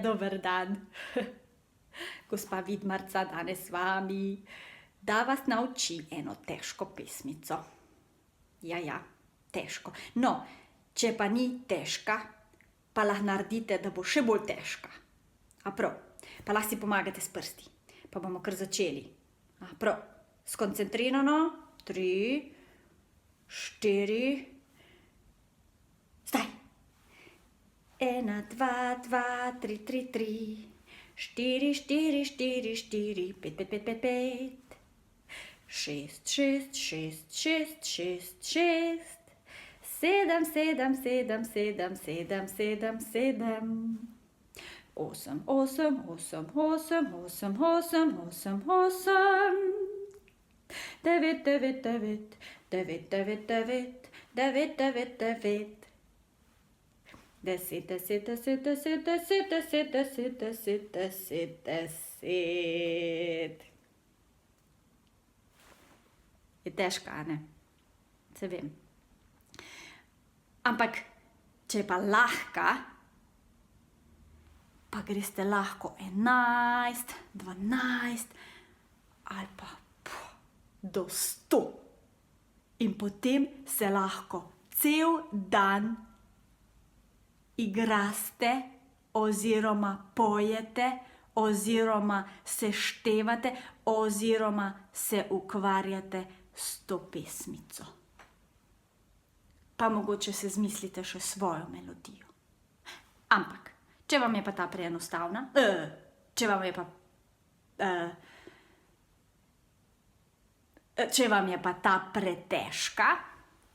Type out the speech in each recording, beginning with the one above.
dober dan. Gospa Vidmarca danes z vami, da vas nauči eno težko pesmico. Ja, težko. No, če pa ni težka, pa lahko naredite, da bo še bolj težka. A prav, pa lahko si pomagate s prsti. Pa bomo kar začeli. A prav, skoncentrirano, 3, 4, zdaj. 1, 2, 2, 3, 3, 3, 4, 4, 4, 4, 5, 5, 5, 5, 5, 6, 6, 6, 6, 6, 6, 7, 7, 7, 7, 7, 7, 7, 8, 8, 8, 8, 8, 8, 8, 8, 9, 9, 9, 9, 9, 9, 9, 9, 9, 10, 10, 10, 10, 10, 10, 10, 10, 10, 10. Je težka, a ne? Se vem. Ampak, če je pa lahka, pa greste lahko 11, 12 ali pa do 100. In potem se lahko cel dan igraste oziroma pojete oziroma seštevate oziroma se ukvarjate s to pesmico. Pa mogoče se zmislite še svojo melodijo. Ampak, če vam je pa ta preenostavna, če vam je pa ta pretežka,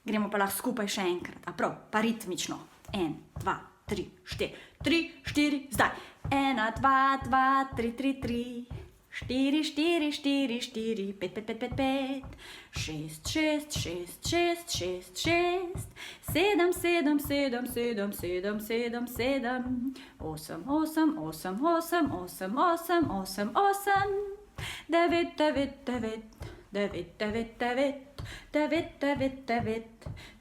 gremo pa lahko skupaj še enkrat, a prav, pa ritmično. 1, 2, 3, 4, 3, 4, zdaj. 1, 2, 2, 3, 3, 3, 4, 4, 4, 4, 5, 5, 5, 5, 5, 6, 6, 6, 6, 6, 6, 7, 7, 7, 7, 7, 7, 7, 8, 8, 8, 8, 8, 8, 8, 8, 9, 9, 9, 9, 9, 9, 9, 9, 9,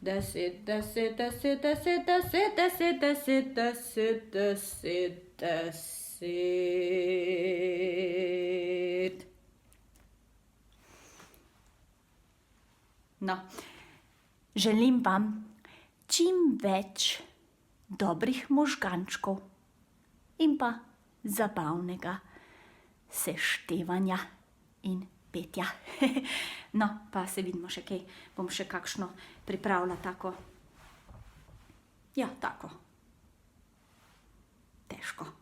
10, 10, 10, 10, 10, 10, 10, 10, 10, 10. No, želim vam čim več dobrih možgančkov in pa zabavnega seštevanja in petja. No, pa se vidimo še kaj. Bom še kakšno pripravila tako. Ja, tako. Težko.